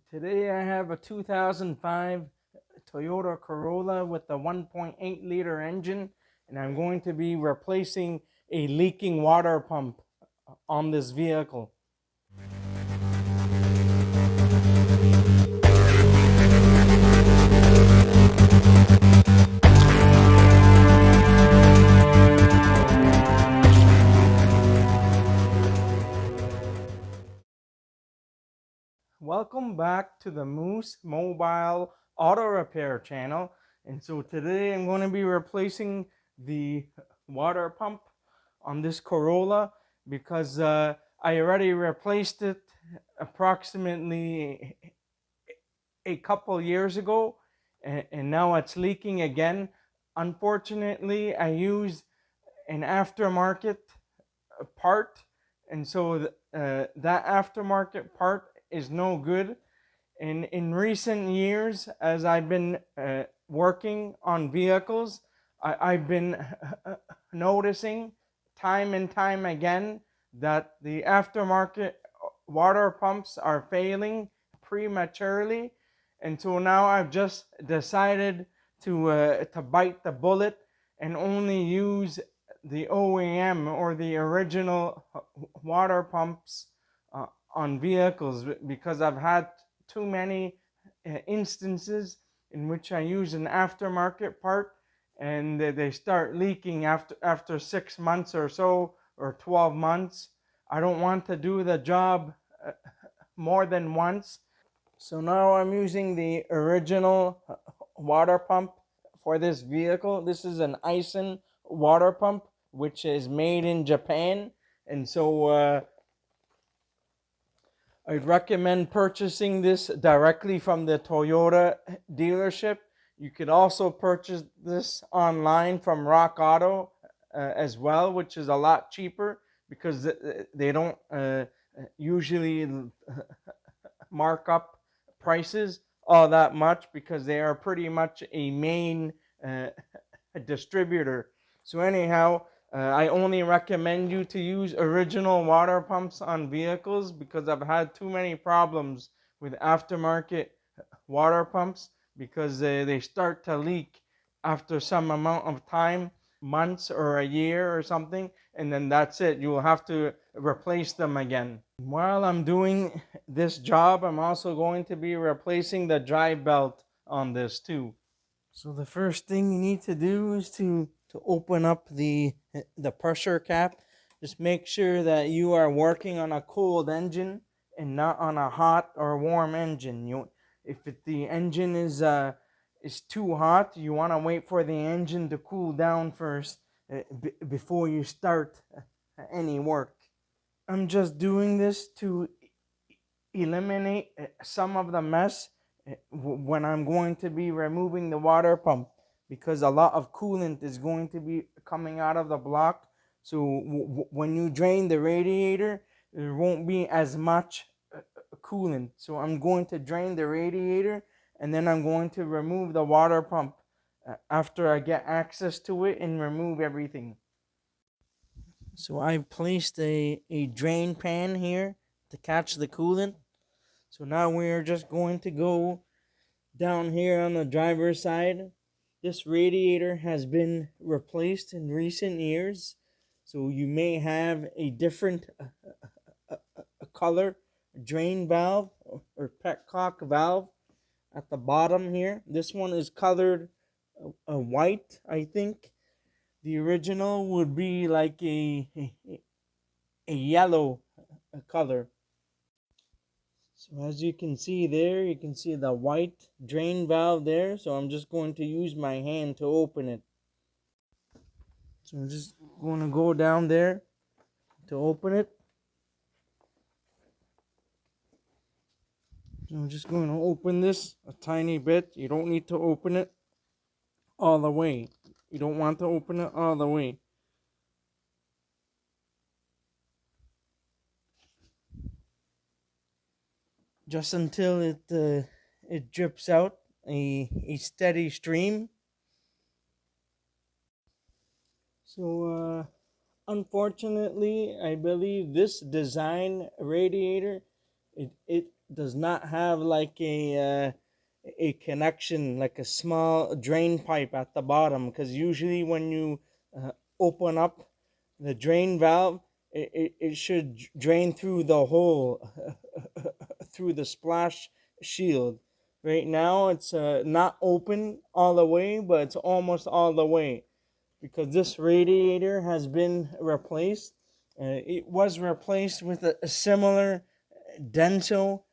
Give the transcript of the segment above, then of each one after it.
Today I have a 2005 Toyota Corolla with a 1.8 liter engine, and I'm going to be replacing a leaking water pump on this vehicle. Welcome back to the Moose Mobile Auto Repair channel. And so today I'm going to be replacing the water pump on this Corolla because I already replaced it approximately a couple years ago, and now it's leaking again. Unfortunately, I used an aftermarket part, and so that aftermarket part is no good. And in recent years, as I've been working on vehicles, I've been noticing time and time again that the aftermarket water pumps are failing prematurely. And so now I've just decided to bite the bullet and only use the OEM or the original water pumps on vehicles, because I've had too many instances in which I use an aftermarket part and they start leaking after 6 months or so, or 12 months. I don't want to do the job more than once. So now I'm using the original water pump for this vehicle. This is an AISIN water pump, which is made in Japan. And so I'd recommend purchasing this directly from the Toyota dealership. You could also purchase this online from Rock Auto as well, which is a lot cheaper because they don't usually mark up prices all that much, because they are pretty much a main distributor. So anyhow, I only recommend you to use original water pumps on vehicles because I've had too many problems with aftermarket water pumps, because they start to leak after some amount of time, months or a year or something, and then that's it. You will have to replace them again. While I'm doing this job, I'm also going to be replacing the drive belt on this too. So the first thing you need to do is to open up the pressure cap. Just make sure that you are working on a cooled engine and not on a hot or warm engine. If the engine is too hot, you want to wait for the engine to cool down first before you start any work. I'm just doing this to eliminate some of the mess when I'm going to be removing the water pump, because a lot of coolant is going to be coming out of the block. So when you drain the radiator, there won't be as much coolant. So I'm going to drain the radiator, and then I'm going to remove the water pump after I get access to it and remove everything. So I've placed a drain pan here to catch the coolant. So now we're just going to go down here on the driver's side. This radiator has been replaced in recent years, so you may have a different color drain valve or petcock valve at the bottom here. This one is colored white, I think. The original would be like a yellow color. So as you can see there, you can see the white drain valve there. So I'm just going to use my hand to open it. So I'm just going to go down there to open it. So I'm just going to open this a tiny bit. You don't need to open it all the way. You don't want to open it all the way. Just until it drips out a steady stream. So unfortunately, I believe this design radiator, it does not have like a connection, like a small drain pipe at the bottom, because usually when you open up the drain valve, it should drain through the hole through the splash shield. Right now it's not open all the way, but it's almost all the way, because this radiator has been replaced. It was replaced with a similar Denso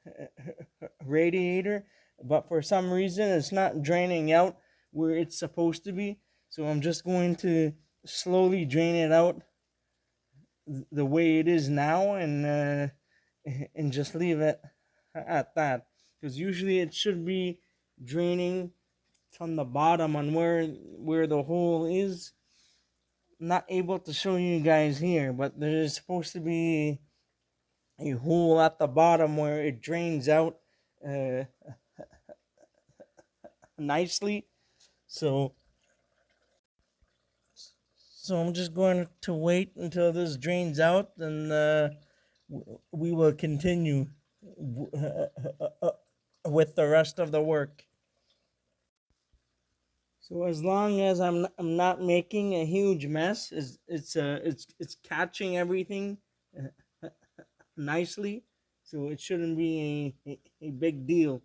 radiator, but for some reason it's not draining out where it's supposed to be. So I'm just going to slowly drain it out the way it is now, and just leave it at that, because usually it should be draining from the bottom on where the hole is. I'm not able to show you guys here, but there's supposed to be a hole at the bottom where it drains out uh, nicely. So I'm just going to wait until this drains out, and we will continue with the rest of the work. So as long as I'm not making a huge mess, it's catching everything nicely, so it shouldn't be a big deal.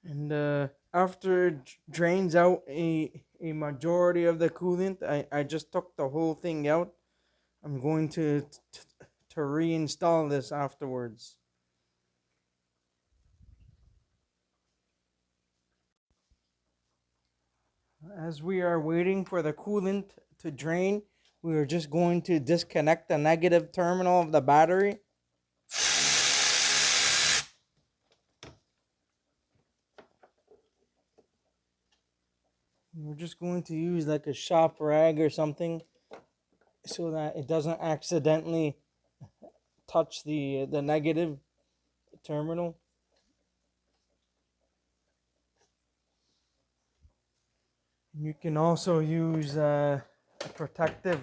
And after it drains out a majority of the coolant, I just took the whole thing out. I'm going to reinstall this afterwards. As we are waiting for the coolant to drain, we are just going to disconnect the negative terminal of the battery. We're just going to use like a shop rag or something so that it doesn't accidentally touch the negative terminal. You can also use a protective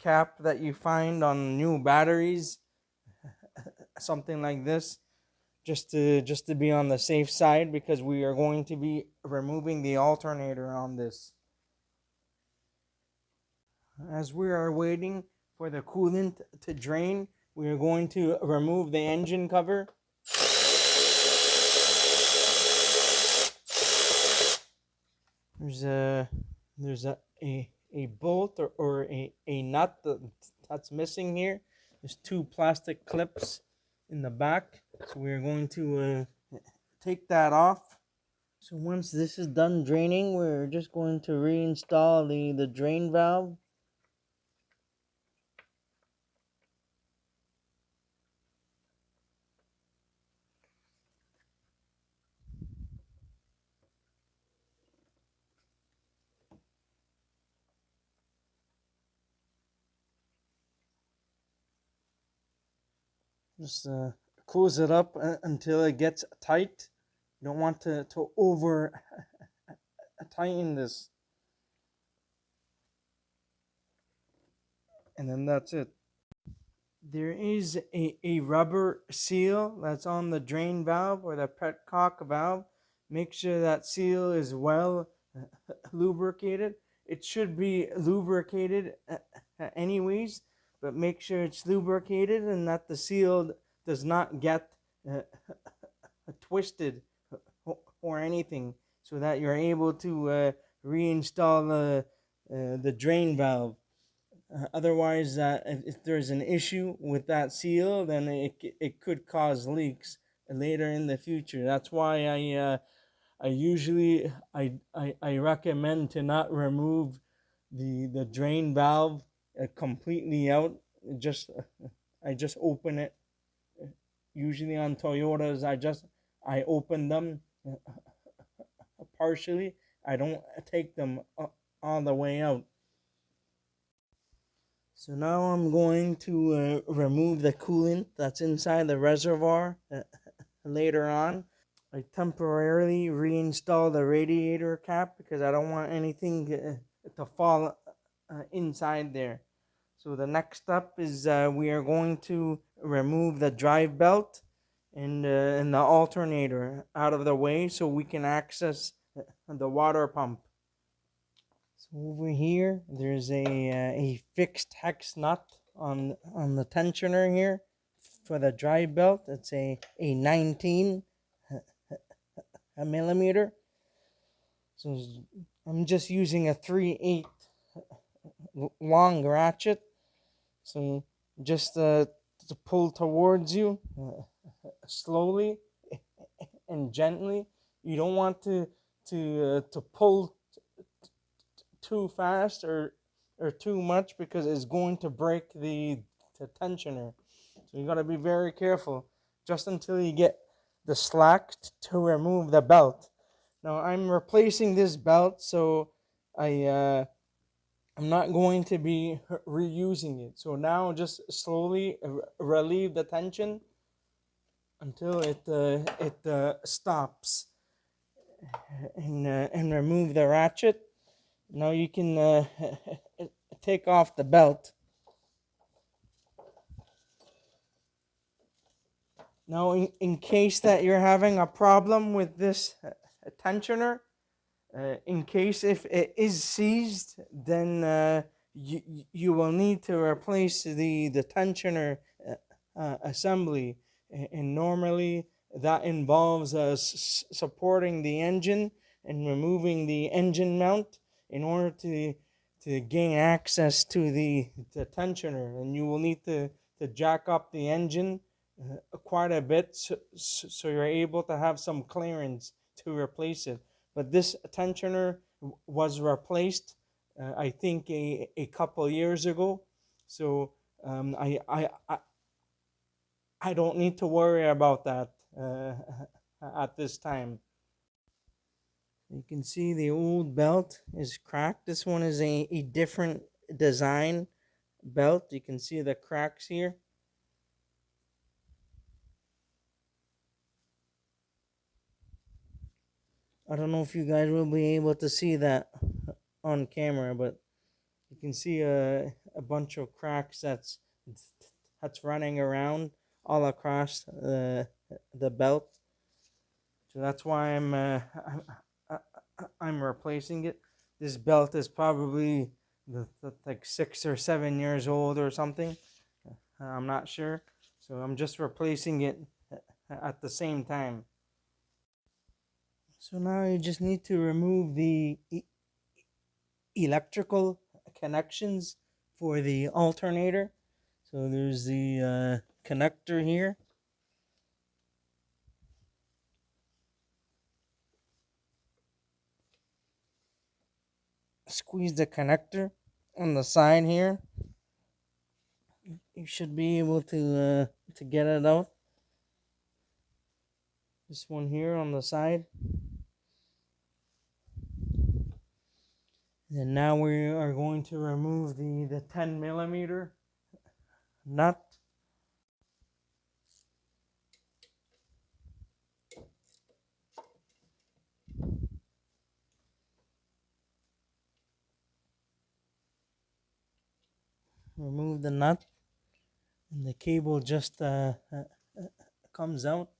cap that you find on new batteries, something like this, just to be on the safe side, because we are going to be removing the alternator on this. As we are waiting for the coolant to drain, we are going to remove the engine cover. There's a bolt or a nut that's missing here. There's two plastic clips in the back, so we're going to take that off. So once this is done draining, we're just going to reinstall the drain valve. Just close it up until it gets tight. You don't want to over tighten this. And then that's it. There is a rubber seal that's on the drain valve or the petcock valve. Make sure that seal is well lubricated. It should be lubricated anyways, but make sure it's lubricated and that the seal does not get twisted or anything, so that you're able to reinstall the drain valve. Otherwise, if there's an issue with that seal, then it could cause leaks later in the future. That's why I usually I recommend to not remove the drain valve completely out. I just open it. Usually on Toyotas, I open them partially. I don't take them all the way out. So now I'm going to remove the coolant that's inside the reservoir later on. I temporarily reinstall the radiator cap because I don't want anything to fall inside there. So the next step is we are going to remove the drive belt and the alternator out of the way so we can access the water pump. So over here, there's a fixed hex nut on the tensioner here for the drive belt. It's a 19 millimeter. So I'm just using a 3/8 long ratchet. So just to pull towards you slowly and gently. You don't want to pull too fast or too much because it's going to break the tensioner. So you got to be very careful just until you get the slack to remove the belt. Now I'm replacing this belt, so I'm not going to be reusing it. So now just slowly relieve the tension until it stops, and remove the ratchet. Now you can take off the belt. Now in case that you're having a problem with this tensioner, in case if it is seized, then you will need to replace the tensioner assembly, and normally that involves supporting the engine and removing the engine mount in order to gain access to the tensioner, and you will need to jack up the engine quite a bit so you're able to have some clearance to replace it. But this tensioner was replaced, I think, a couple years ago. So I don't need to worry about that at this time. You can see the old belt is cracked. This one is a different design belt. You can see the cracks here. I don't know if you guys will be able to see that on camera, but you can see a bunch of cracks that's running around all across the belt. So that's why I'm replacing it. This belt is probably like 6 or 7 years old or something. I'm not sure. So I'm just replacing it at the same time. So now you just need to remove the electrical connections for the alternator. So there's the connector here. Squeeze the connector on the side here. You should be able to get it out. This one here on the side. And now we are going to remove the 10 millimeter nut. Remove the nut, and the cable just comes out.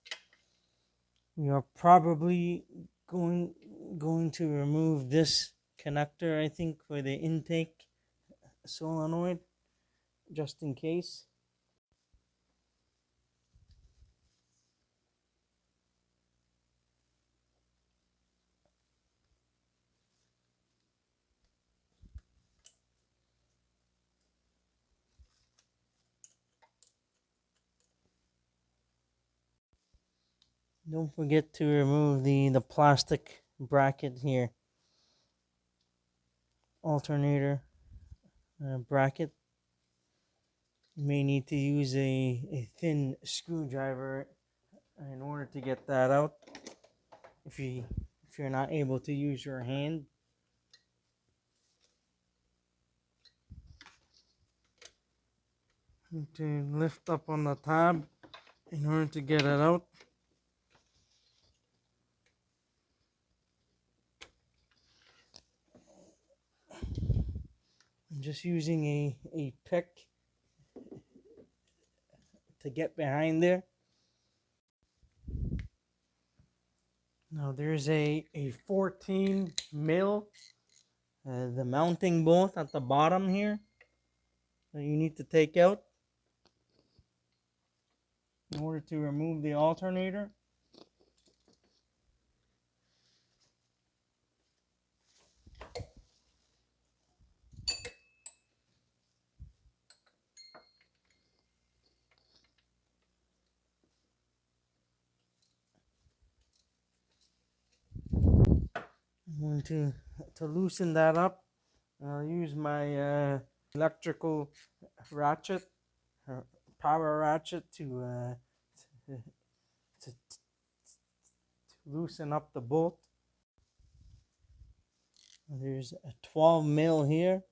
We are probably going to remove this connector, I think, for the intake solenoid, just in case. Don't forget to remove the plastic bracket here. Alternator bracket. You may need to use a thin screwdriver in order to get that out if you're not able to use your hand. To lift up on the tab in order to get it out. I'm just using a pick to get behind there. Now there's a 14 mil, the mounting bolt at the bottom here that you need to take out in order to remove the alternator. I'm going to loosen that up. I'll use my electrical ratchet, power ratchet to, to loosen up the bolt. There's a 12 mil here,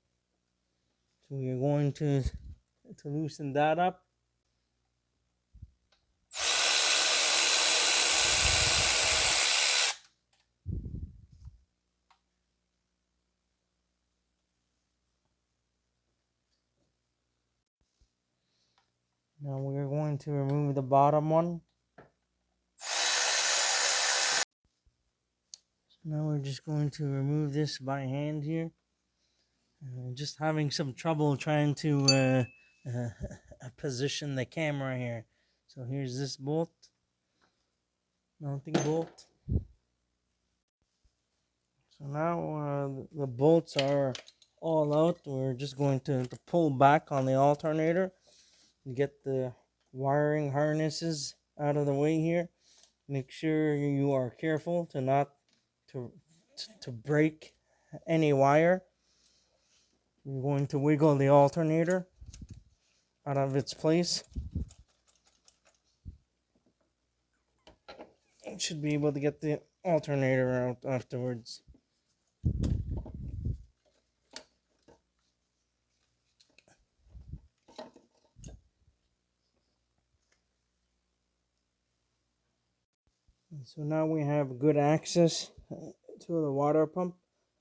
so we're going to loosen that up. Now we're going to remove the bottom one. So now we're just going to remove this by hand here. Just having some trouble trying to position the camera here. So here's this bolt, mounting bolt. So now the bolts are all out. We're just going to pull back on the alternator and get the wiring harnesses out of the way here. Make sure you are careful to not to break any wire. We're going to wiggle the alternator out of its place. You should be able to get the alternator out afterwards. So now we have good access to the water pump.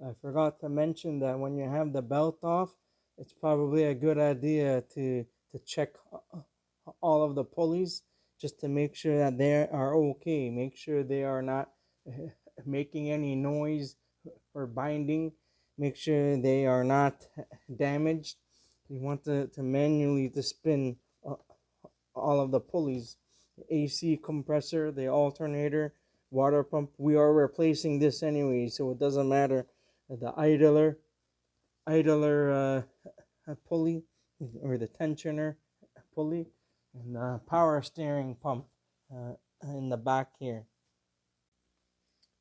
I forgot to mention that when you have the belt off, it's probably a good idea to check all of the pulleys just to make sure that they are okay. Make sure they are not making any noise or binding. Make sure they are not damaged. You want to manually to spin all of the pulleys. The AC compressor, the alternator, water pump. We are replacing this anyway, so it doesn't matter. The idler pulley, or the tensioner pulley, and the power steering pump in the back here.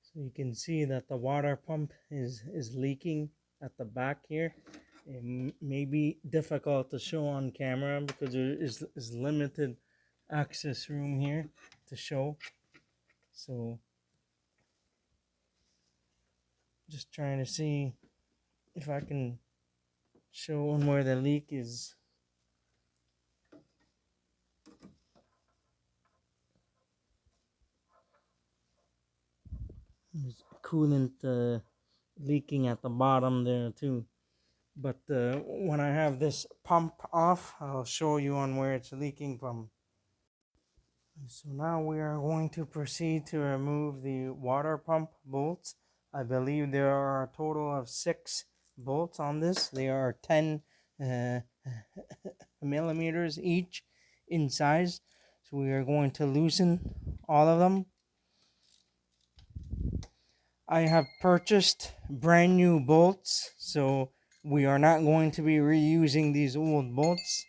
So you can see that the water pump is leaking at the back here. It may be difficult to show on camera because there is limited access room here to show. So just trying to see if I can show on where the leak is. There's coolant leaking at the bottom there too. But when I have this pump off, I'll show you on where it's leaking from. So now we are going to proceed to remove the water pump bolts. I believe there are a total of 6 bolts on this. They are 10 millimeters each in size. So we are going to loosen all of them. I have purchased brand new bolts, so we are not going to be reusing these old bolts.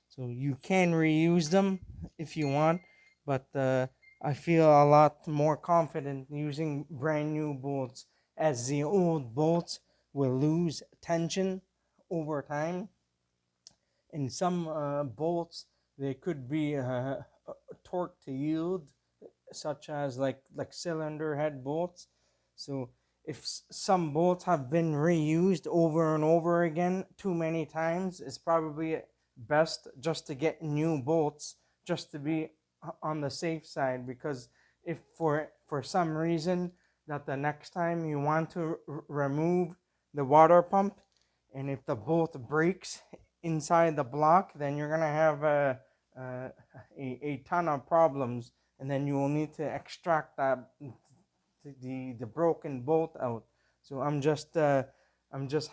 So you can reuse them if you want, but I feel a lot more confident using brand new bolts, as the old bolts will lose tension over time. In some bolts, they could be torque to yield, such as like cylinder head bolts. So if some bolts have been reused over and over again too many times, it's probably best just to get new bolts, just to be on the safe side. Because if for some reason that the next time you want to remove the water pump, and if the bolt breaks inside the block, then you're gonna have a ton of problems, and then you will need to extract the broken bolt out. So I'm just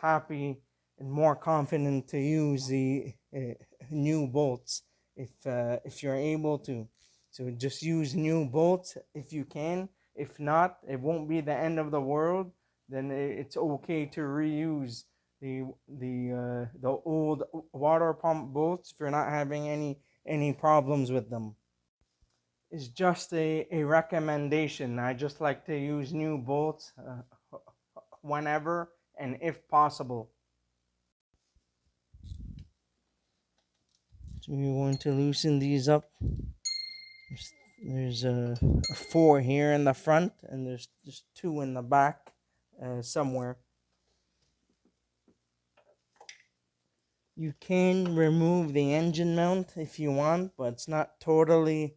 happy and more confident to use the new bolts if you're able to. So just use new bolts if you can. If not, it won't be the end of the world. Then it's okay to reuse the old water pump bolts if you're not having any problems with them. It's just a recommendation. I just like to use new bolts whenever and if possible. So you're going to loosen these up. There's a 4 here in the front, and there's just 2 in the back somewhere. You can remove the engine mount if you want, but it's not totally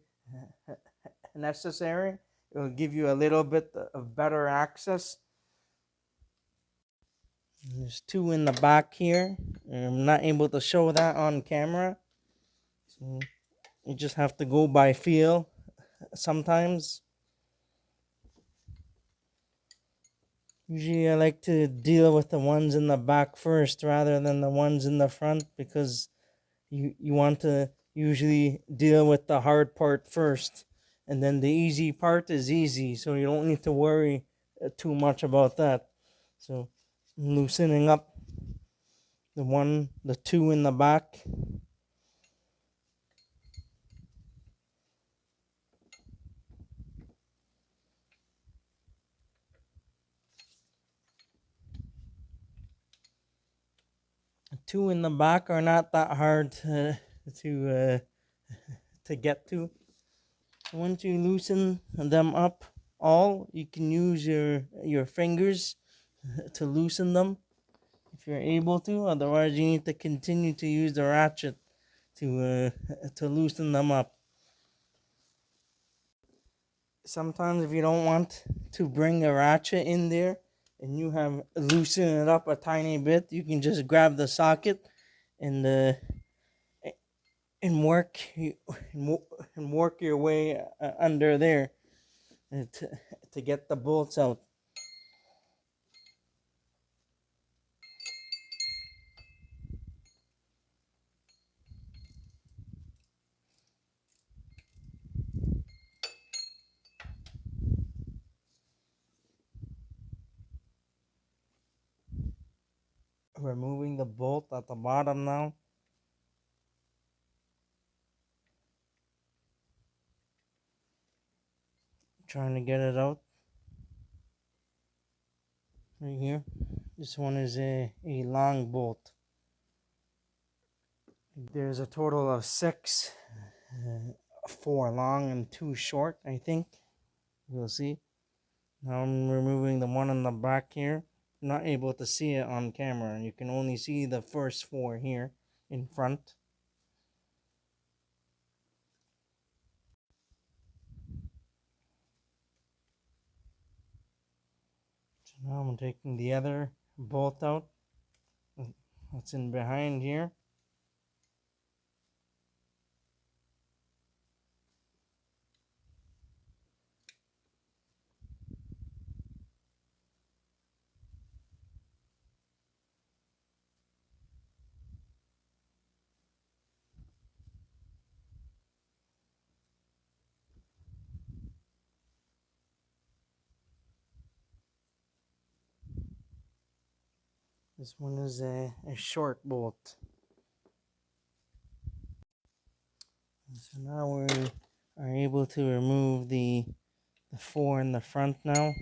necessary. It will give you a little bit of better access. There's 2 in the back here. I'm not able to show that on camera. So you just have to go by feel sometimes. Usually I like to deal with the ones in the back first rather than the ones in the front, because you want to usually deal with the hard part first, and then the easy part is easy, so you don't need to worry too much about that. So I'm loosening up the 2 in the back. The 2 in the back are not that hard to get to. Once you loosen them up all, you can use your fingers to loosen them if you're able to. Otherwise, you need to continue to use the ratchet to loosen them up. Sometimes if you don't want to bring a ratchet in there and you have loosened it up a tiny bit, you can just grab the socket and and work and work your way under there to get the bolts out. Removing the bolt at the bottom now. Trying to get it out. Right here. This one is a long bolt. There's a total of 6, 4 long and 2 short, I think. We'll see. Now I'm removing the one on the back here. I'm not able to see it on camera. You can only see the first 4 here in front. So now I'm taking the other bolt out. What's in behind here. This one is a short bolt. So now we are able to remove the 4 in the front now.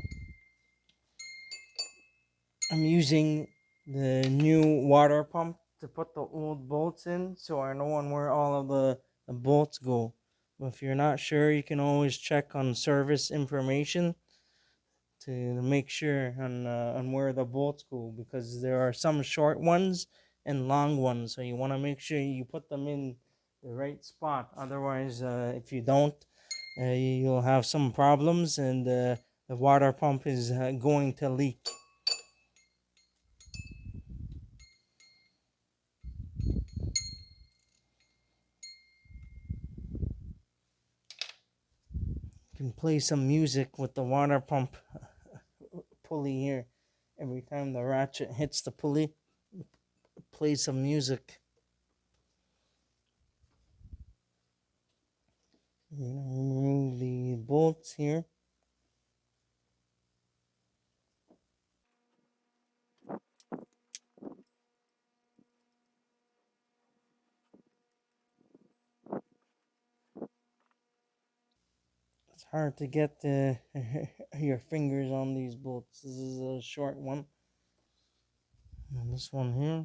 I'm using the new water pump to put the old bolts in, so I know where all of the bolts go. But if you're not sure, you can always check on service information to make sure on where the bolts go, because there are some short ones and long ones, so you want to make sure you put them in the right spot. Otherwise, if you don't, you'll have some problems, and the water pump is going to leak. can play some music with the water pump pulley here. Every time the ratchet hits the pulley, play some music. Remove the bolts here. It's hard to get your fingers on these bolts. This is a short one. And this one here.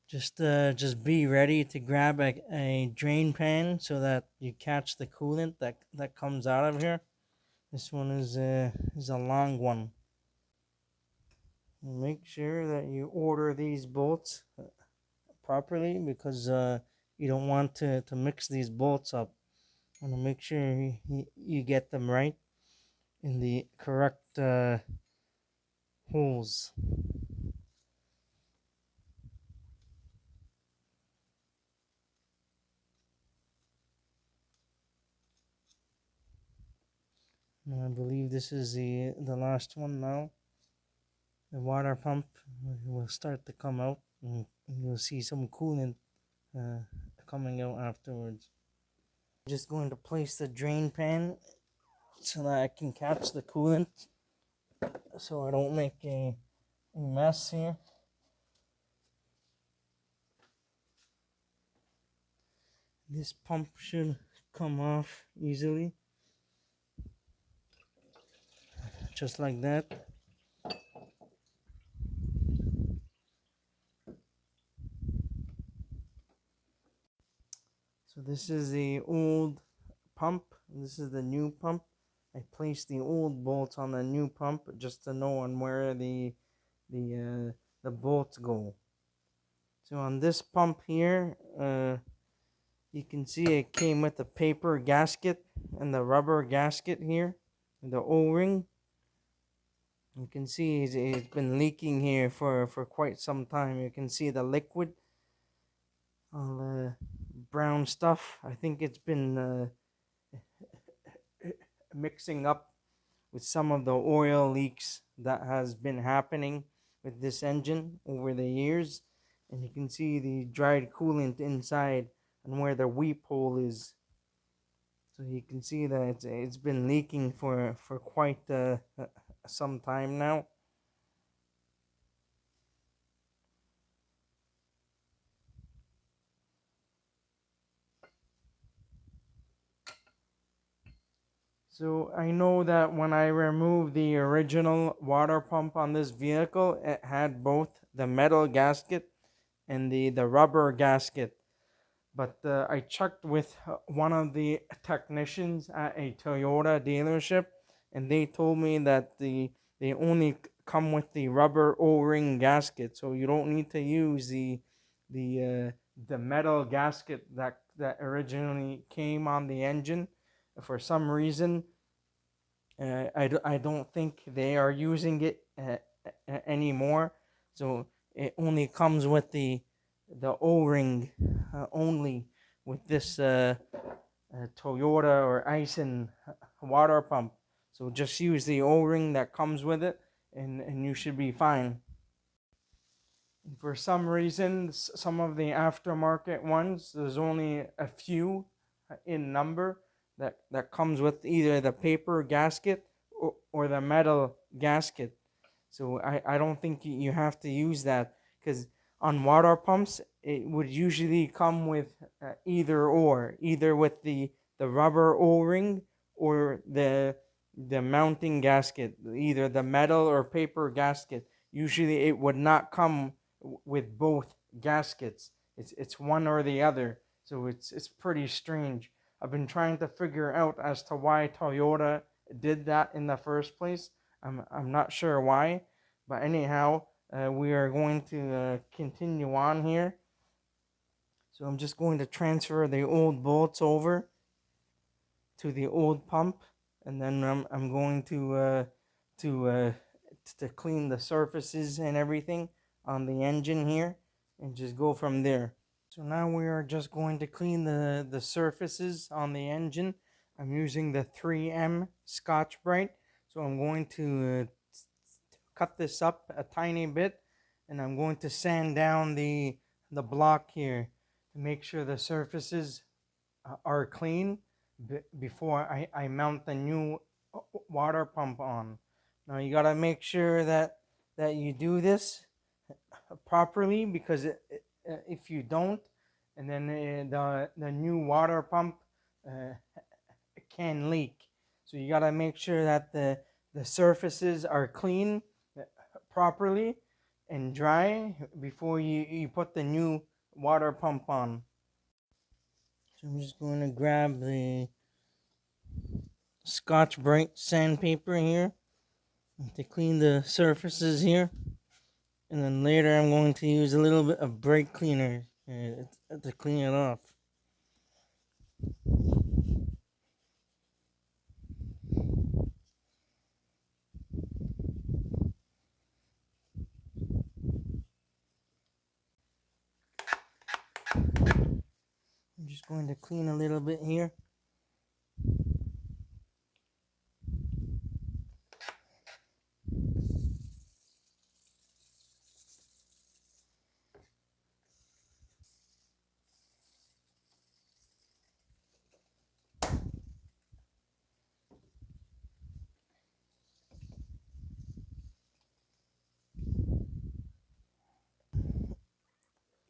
Just be ready to grab a drain pan so that you catch the coolant that comes out of here. This one is a long one. Make sure that you order these bolts properly, because you don't want to mix these bolts up. You want to make sure you get them right in the correct holes. And I believe this is the last one now. The water pump will start to come out, and you'll see some coolant coming out afterwards. I'm just going to place the drain pan so that I can catch the coolant, so I don't make a mess here. This pump should come off easily, just like that. So this is the old pump, this is the new pump. I placed the old bolts on the new pump just to know on where the bolts go. So on this pump here, you can see it came with a paper gasket and the rubber gasket here, the O-ring. You can see it's been leaking here for quite some time. You can see the liquid, all the brown stuff. I think it's been mixing up with some of the oil leaks that has been happening with this engine over the years. And you can see the dried coolant inside and where the weep hole is. So you can see that it's been leaking for quite some time now. So I know that when I removed the original water pump on this vehicle, it had both the metal gasket and the rubber gasket. But I checked with one of the technicians at a Toyota dealership, and they told me that they only come with the rubber O-ring gasket, so you don't need to use the metal gasket that originally came on the engine. For some reason, I don't think they are using it anymore, so it only comes with the O-ring only with this Toyota or AISIN water pump. So just use the O-ring that comes with it, and you should be fine. For some reason, some of the aftermarket ones, there's only a few in number that comes with either the paper gasket or the metal gasket. So I don't think you have to use that, because on water pumps it would usually come with either with the rubber O-ring or the mounting gasket, either the metal or paper gasket. Usually it would not come with both gaskets. It's one or the other. So it's pretty strange. I've been trying to figure out as to why Toyota did that in the first place. I'm not sure why, but anyhow, we are going to continue on here. So I'm just going to transfer the old bolts over to the old pump, and then I'm going to clean the surfaces and everything on the engine here, and just go from there. So now we are just going to clean the surfaces on the engine. I'm using the 3M Scotch Brite. So I'm going to cut this up a tiny bit, and I'm going to sand down the block here to make sure the surfaces are clean before I mount the new water pump on. Now you gotta make sure that you do this properly, because if you don't, and then the new water pump uh, can leak. So you gotta make sure that the surfaces are clean properly and dry before you put the new water pump on. So I'm just going to grab the Scotch Brite sandpaper here to clean the surfaces here. And then later I'm going to use a little bit of brake cleaner to clean it off. I'm just going to clean a little bit here.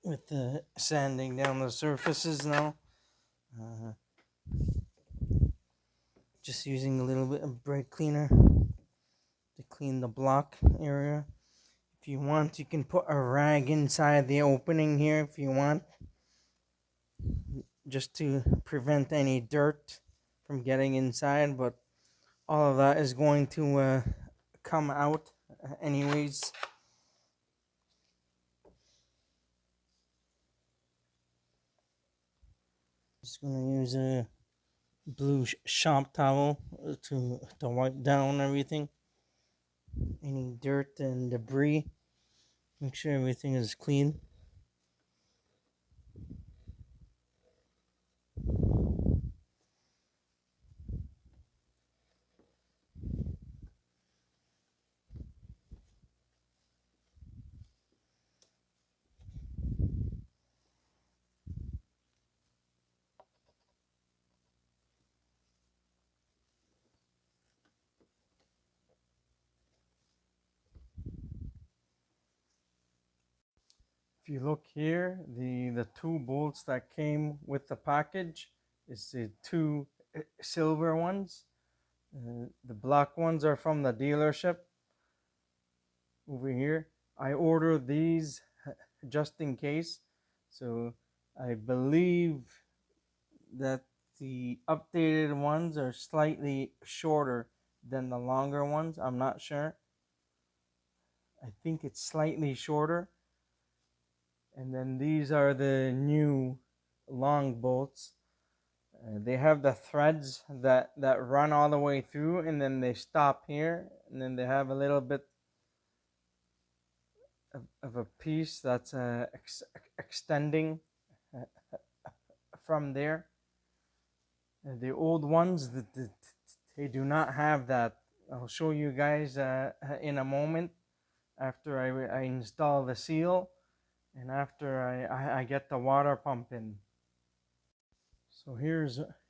With the sanding down the surfaces now. Uh, just using a little bit of brake cleaner to clean the block area. If you want, you can put a rag inside the opening here if you want, just to prevent any dirt from getting inside, but all of that is going to come out anyways. Just gonna use a blue shop towel to wipe down everything, any dirt and debris. Make sure everything is clean. If you look here, the two bolts that came with the package is the two silver ones. The black ones are from the dealership over here. I ordered these just in case. So I believe that the updated ones are slightly shorter than the longer ones. I'm not sure. I think it's slightly shorter. And then these are the new long bolts. They have the threads that run all the way through, and then they stop here, and then they have a little bit of a piece that's extending from there. The old ones, they do not have that. I'll show you guys in a moment after I install the seal and after I get the water pump in. So here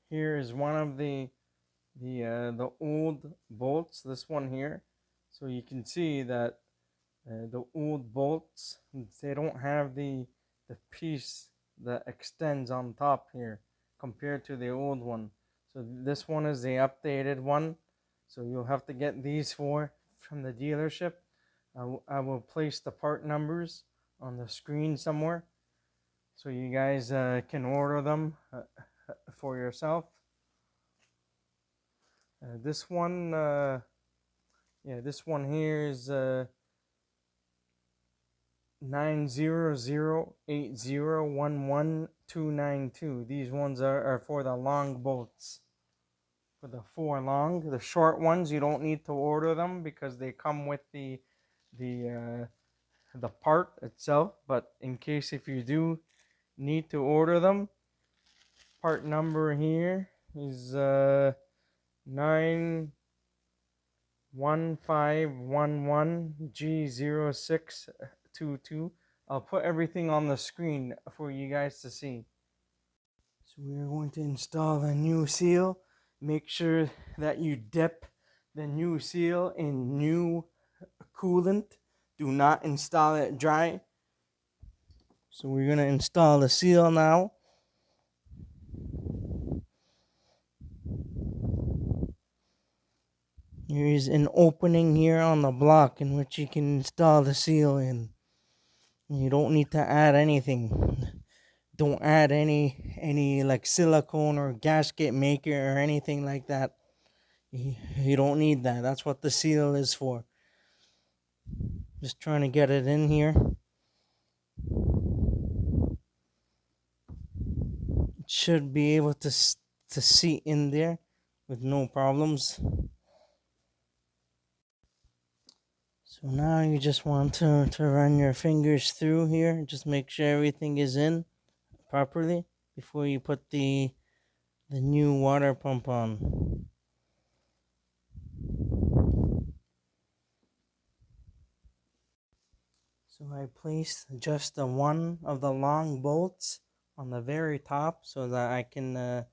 is one of the old bolts. This one here. So you can see that the old bolts, they don't have the piece that extends on top here compared to the old one. So this one is the updated one. So you'll have to get these four from the dealership. I will place the part numbers on the screen somewhere so you guys can order them for yourself. This one, this one here is 90080119292. These ones are for the long bolts. For the four long, the short ones you don't need to order them because they come with the part itself. But in case if you do need to order them. Part number here is 91511G0622. I'll put everything on the screen for you guys to see. So we are going to install the new seal. Make sure that you dip the new seal in new coolant. Do not install it dry. So we're going to install the seal now. There is an opening here on the block in which you can install the seal in. You don't need to add anything. Don't add any like silicone or gasket maker or anything like that. You don't need that. That's what the seal is for. Just trying to get it in here. It should be able to seat in there with no problems. So now you just want to run your fingers through here. Just make sure everything is in properly before you put the new water pump on. So I placed just the one of the long bolts on the very top so that I can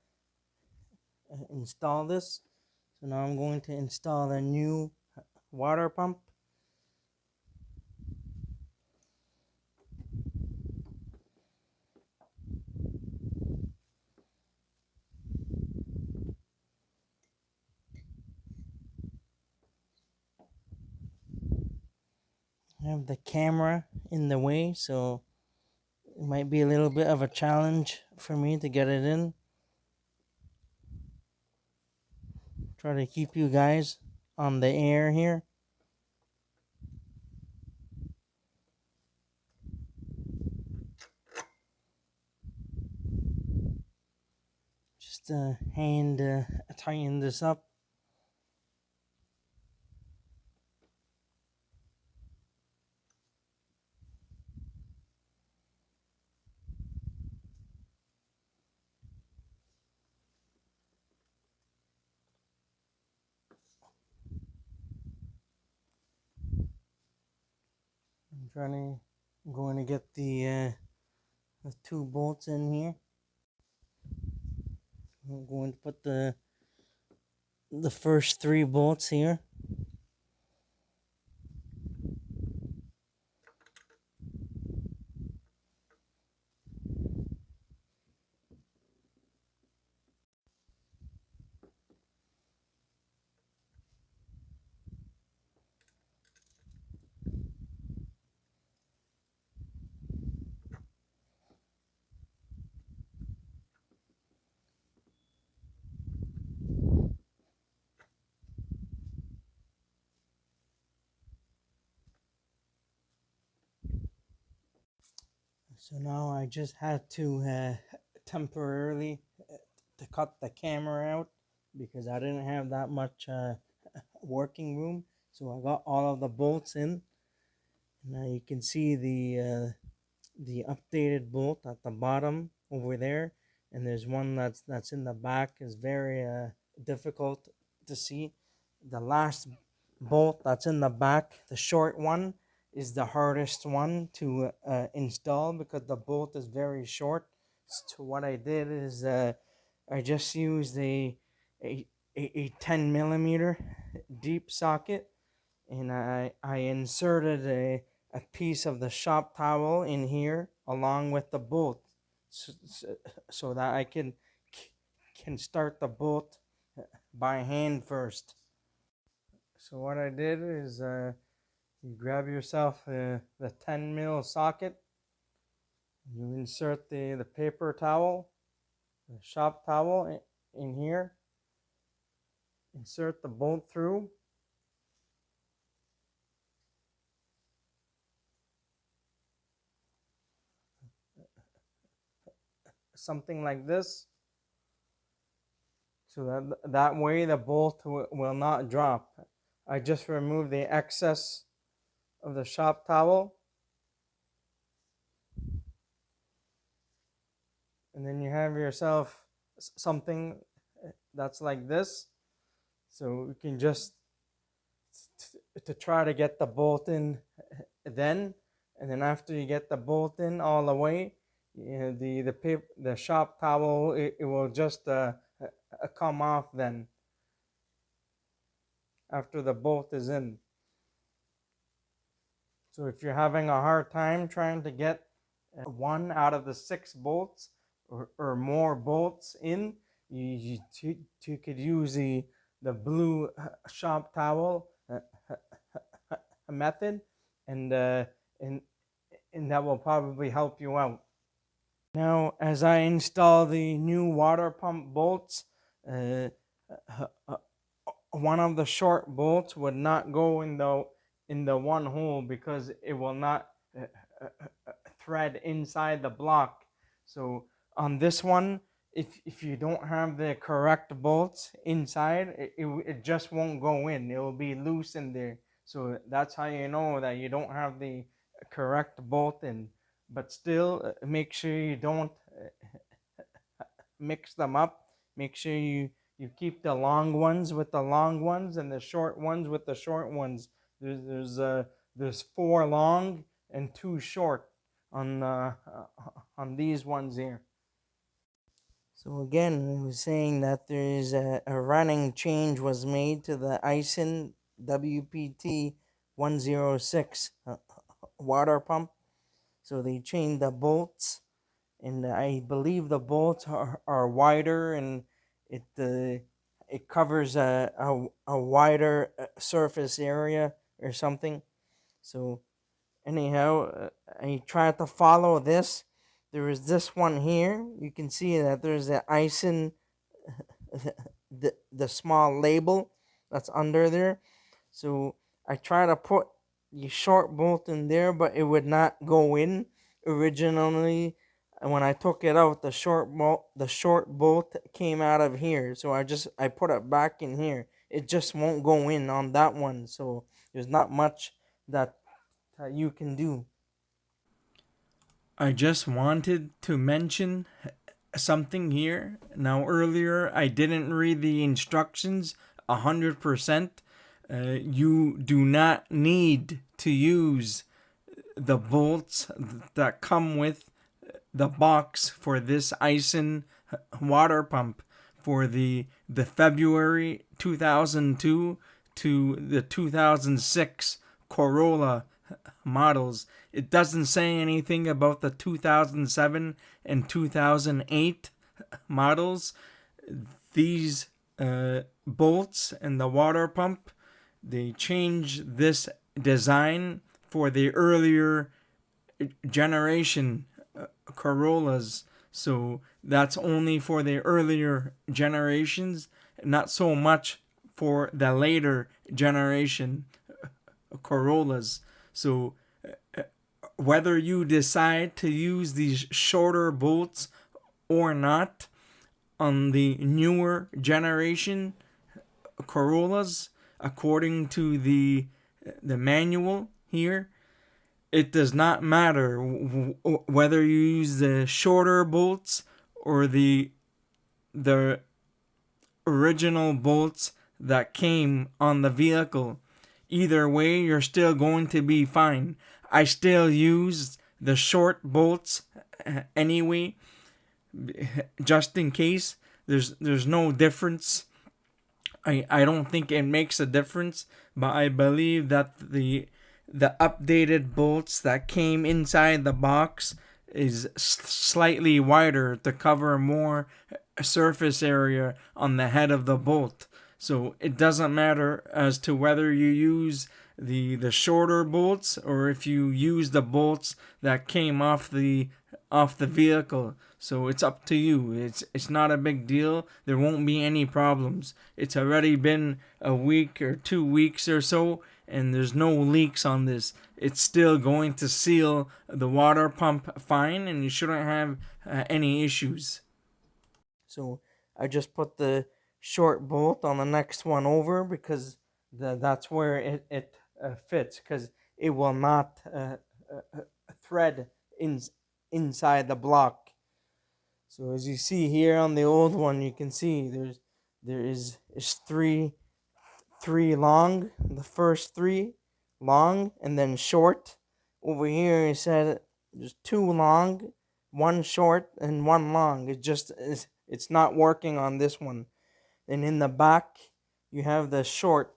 install this. So now I'm going to install the new water pump. I have the camera in the way, so it might be a little bit of a challenge for me to get it in. Try to keep you guys on the air here. Just hand tighten this up. I'm going to get the 2 bolts in here. I'm going to put the first 3 bolts here. So now I just had to temporarily to cut the camera out because I didn't have that much working room. So I got all of the bolts in. Now you can see the updated bolt at the bottom over there, and there's one that's in the back. Is very difficult to see. The last bolt that's in the back, the short one, is the hardest one to install because the bolt is very short. So what I did is I just used a 10 millimeter deep socket, and I inserted a piece of the shop towel in here along with the bolt so that I can start the bolt by hand first. So what I did is you grab yourself the 10 mil socket, you insert the paper towel, the shop towel in here, insert the bolt through, something like this, so that way the bolt will not drop. I just remove the excess of the shop towel. and then you have yourself something that's like this. So you can just to try to get the bolt in then, and then after you get the bolt in all the way, the paper, the shop towel, it will just come off then after the bolt is in. So if you're having a hard time trying to get one out of the 6 bolts or more bolts in, you could use the blue shop towel method, and and that will probably help you out. Now, as I install the new water pump bolts, one of the short bolts would not go in the one hole because it will not thread inside the block. So on this one, if you don't have the correct bolts inside, it just won't go in. It will be loose in there. So that's how you know that you don't have the correct bolt in. But still, make sure you don't mix them up. Make sure you keep the long ones with the long ones and the short ones with the short ones. There's 4 long and 2 short on these ones here. So again, I was saying that there is a running change was made to the AISIN WPT 106 water pump. So they changed the bolts, and I believe the bolts are wider, and it covers a wider surface area or something. So anyhow, I tried to follow this. There is this one here. You can see that there's the AISIN, the small label that's under there. So I try to put the short bolt in there, but it would not go in originally. And when I took it out, the short bolt came out of here. So I put it back in here. It just won't go in on that one. So there's not much that you can do. I just wanted to mention something here. Now, earlier I didn't read the instructions 100%. You do not need to use the bolts that come with the box for this AISIN water pump for the February 2002 to the 2006 Corolla models. It doesn't say anything about the 2007 and 2008 models. These bolts and the water pump, they change this design for the earlier generation Corollas. So that's only for the earlier generations, not so much for the later generation Corollas. So whether you decide to use these shorter bolts or not on the newer generation Corollas, according to the manual here, it does not matter whether you use the shorter bolts or the original bolts that came on the vehicle. Either way, you're still going to be fine. I still use the short bolts anyway, just in case. There's no difference. I don't think it makes a difference, but I believe that the updated bolts that came inside the box is slightly wider to cover more surface area on the head of the bolt. So it doesn't matter as to whether you use the shorter bolts or if you use the bolts that came off the vehicle. So it's up to you. It's not a big deal. There won't be any problems. It's already been a week or 2 weeks or so, and there's no leaks on this. It's still going to seal the water pump fine, and you shouldn't have any issues. So I just put the short bolt on the next one over because that's where it fits, because it will not thread inside the block. So as you see here on the old one, you can see there is three long. The first three long and then short. Over here it said there's two long, one short, and one long. It's not working on this one. And in the back you have the short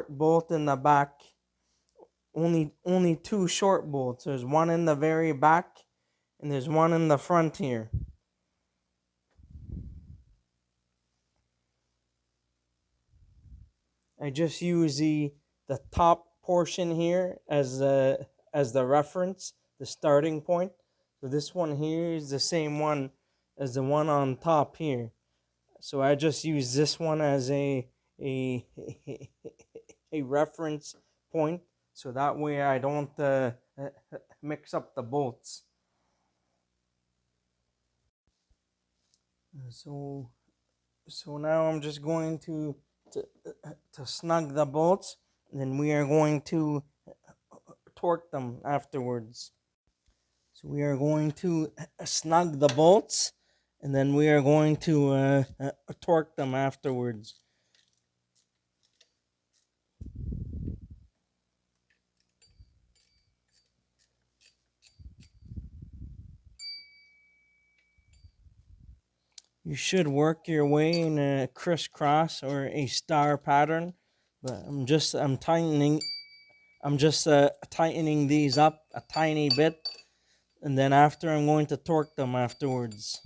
bolt in the back. Only two short bolts. There's one in the very back and there's one in the front here. I just use the top portion here as the reference, the starting point. So this one here is the same one as the one on top here. So I just use this one as a reference point, so that way I don't mix up the bolts. So now I'm just going to snug the bolts, and then we are going to torque them afterwards. So we are going to snug the bolts, and then we are going to torque them afterwards. You should work your way in a crisscross or a star pattern, but I'm just tightening these up a tiny bit, and then after I'm going to torque them afterwards.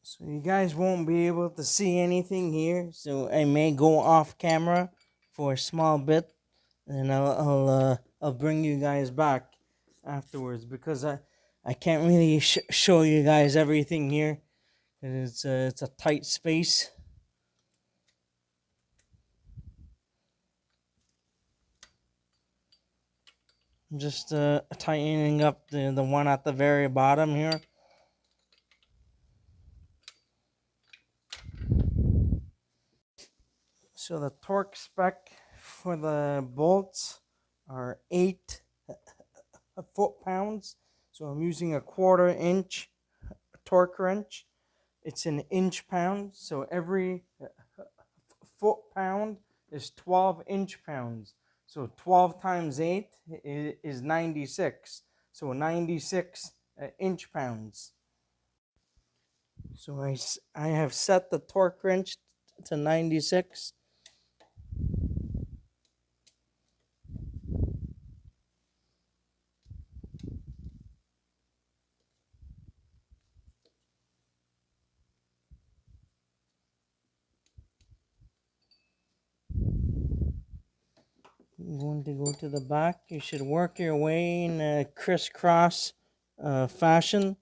So you guys won't be able to see anything here, so I may go off camera for a small bit, and I'll bring you guys back afterwards, because I can't really show you guys everything here. It's a tight space. I'm just tightening up the one at the very bottom here. So the torque spec for the bolts are 8 foot-pounds. So I'm using a 1/4 inch torque wrench. It's an inch-pound, so every foot-pound is 12 inch-pounds. So 12 times 8 is 96. So 96 inch-pounds. So I have set the torque wrench to 96. You're going to go to the back. You should work your way in a crisscross fashion.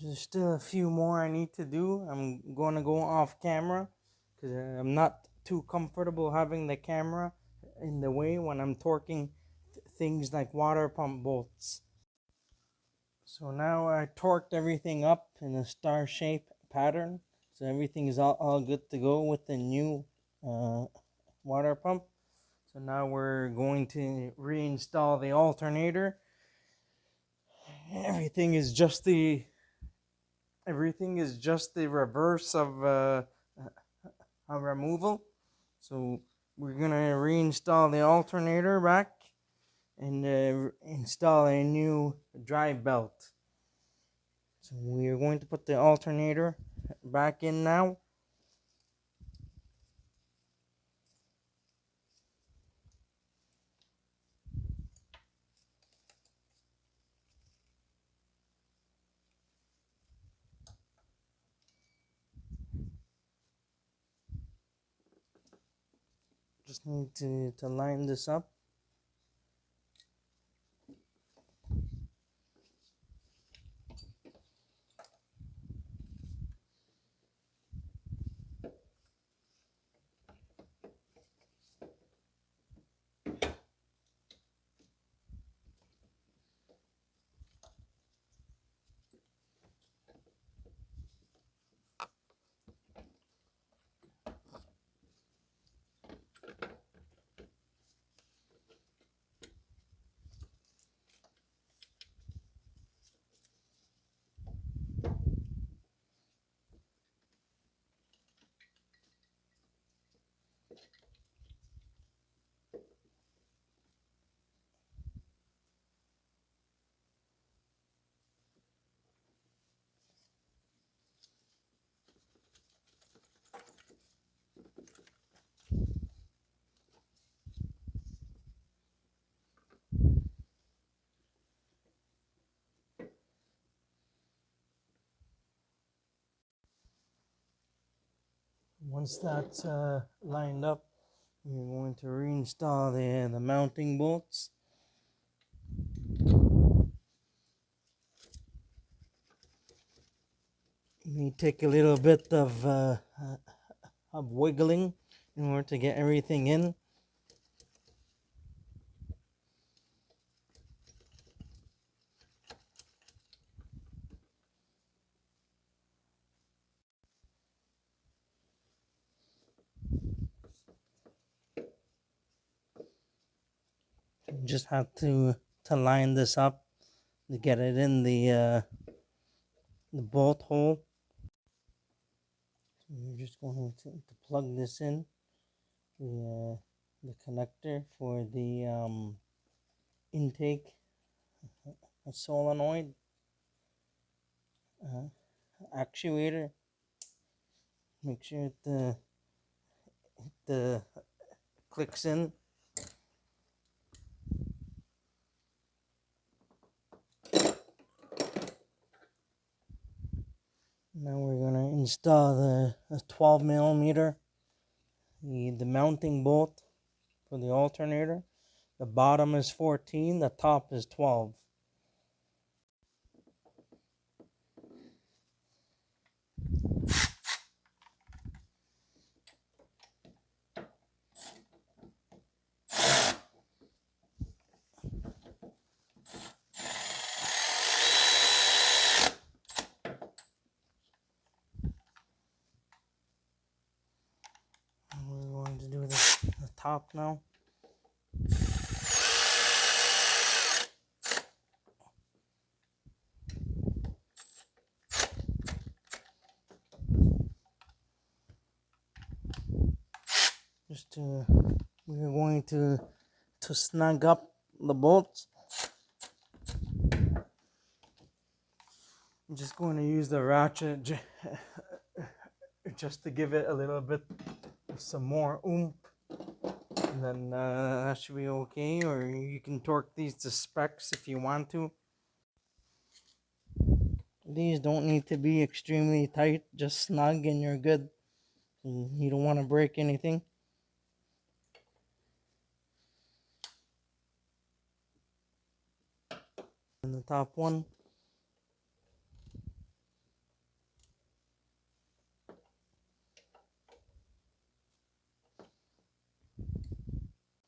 There's still a few more I need to do. I'm going to go off camera because I'm not too comfortable having the camera in the way when I'm torquing things like water pump bolts. So now I torqued everything up in a star shape pattern. So everything is all good to go with the new water pump. So now we're going to reinstall the alternator. Everything is just the reverse of a removal. So we're gonna reinstall the alternator back. and install a new drive belt. So we are going to put the alternator back in now. Just need to line this up. Once that's lined up, we're going to reinstall the mounting bolts. We take a little bit of wiggling in order to get everything in. You just have to line this up to get it in the bolt hole. So we're just going to plug this in, the connector for the intake solenoid actuator. Make sure it clicks in. Now we're going to install the 12 millimeter, the mounting bolt for the alternator. The bottom is 14, the top is 12. We're going to do the top now. We're going to snug up the bolts. I'm just going to use the ratchet just to give it a little bit of some more oomph, and then that should be okay. Or you can torque these to specs if you want to. These don't need to be extremely tight, just snug and you're good. You don't want to break anything. And the top one.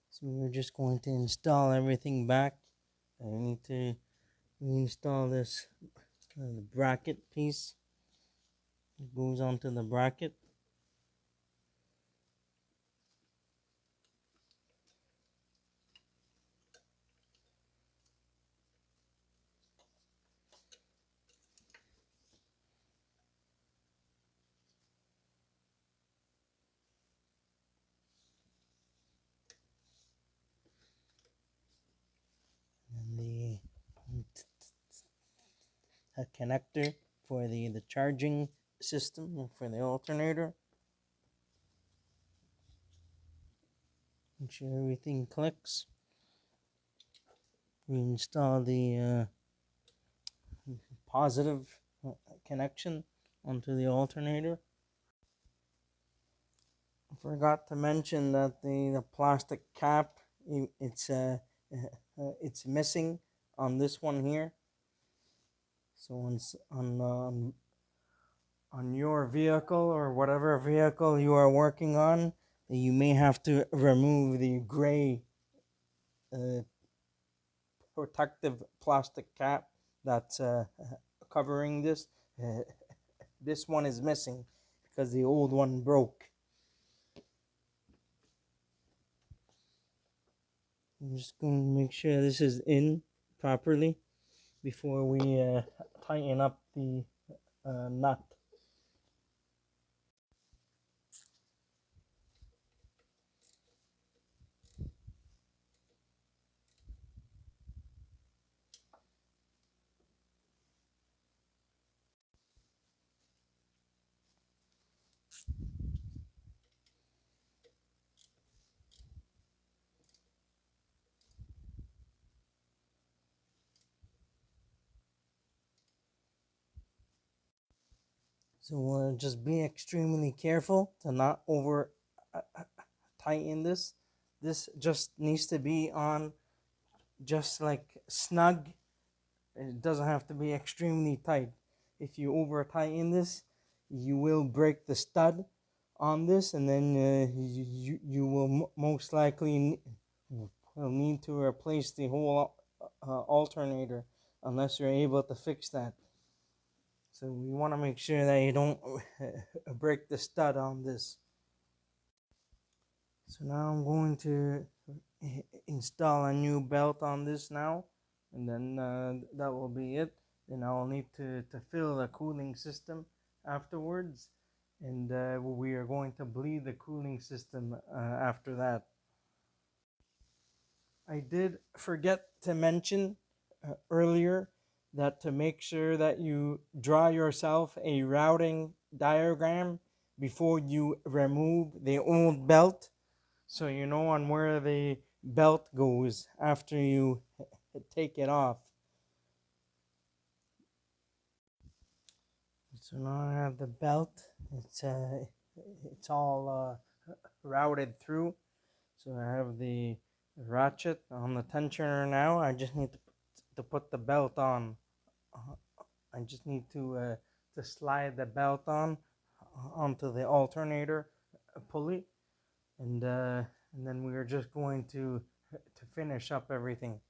So we're just going to install everything back. I need to reinstall this the bracket piece. It goes onto the bracket. connector for the charging system for the alternator. Make sure everything clicks. We install the positive connection onto the alternator. I forgot to mention that the plastic cap, it's missing on this one here. So on your vehicle or whatever vehicle you are working on, you may have to remove the gray uh, protective plastic cap that's covering this. Uh, this one is missing because the old one broke. I'm just going to make sure this is in properly before we tighten up the nut. So just be extremely careful to not over tighten this. This just needs to be on just like snug. It doesn't have to be extremely tight. If you over tighten this, you will break the stud on this, and then you will most likely will need to replace the whole alternator unless you're able to fix that. So we want to make sure that you don't break the stud on this. So now I'm going to install a new belt on this now, and then that will be it. Then I'll need to fill the cooling system afterwards, and we are going to bleed the cooling system after that. I did forget to mention earlier that to make sure that you draw yourself a routing diagram before you remove the old belt, so you know on where the belt goes after you take it off. So now I have the belt. It's all routed through. So I have the ratchet on the tensioner now. I just need to put the belt on. I just need to slide the belt on onto the alternator pulley, and then we are just going to finish up everything.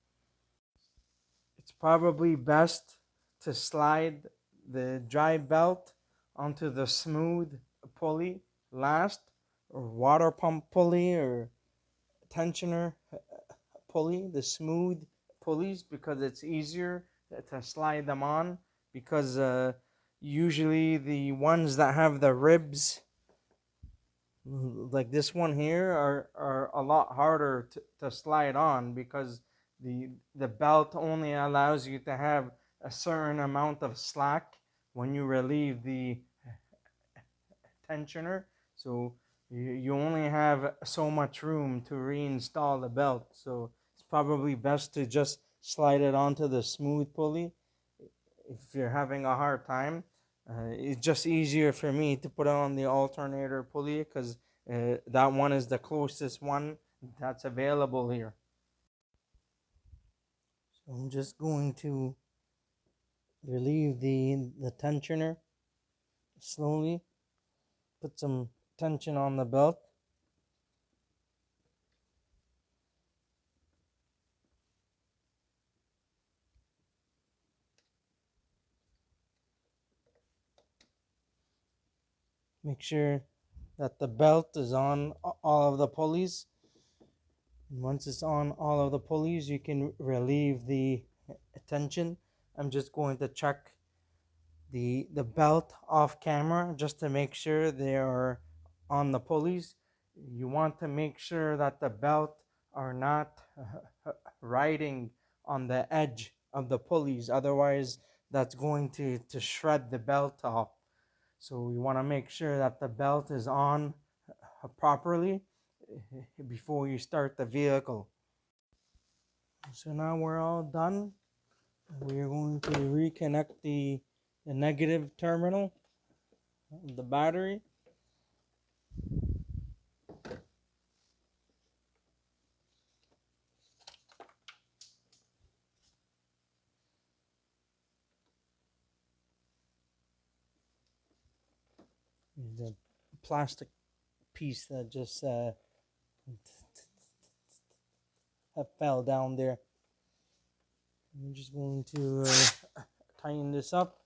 It's probably best to slide the dry belt onto the smooth pulley last, or water pump pulley, or tensioner pulley, the smooth pulleys, because it's easier to slide them on, because usually the ones that have the ribs like this one here are a lot harder to slide on, because the belt only allows you to have a certain amount of slack when you relieve the tensioner. So you only have so much room to reinstall the belt. So it's probably best to just slide it onto the smooth pulley if you're having a hard time. It's just easier for me to put it on the alternator pulley, because that one is the closest one that's available here. So I'm just going to relieve the tensioner slowly. Put some tension on the belt. Make sure that the belt is on all of the pulleys. And once it's on all of the pulleys, you can relieve the tension. I'm just going to check the belt off camera just to make sure they are on the pulleys. You want to make sure that the belt are not riding on the edge of the pulleys. Otherwise, that's going to shred the belt off. So we want to make sure that the belt is on properly before you start the vehicle. So now we're all done. We're going to reconnect the negative terminal of the battery. The plastic piece that just fell down there. I'm just going to tighten this up.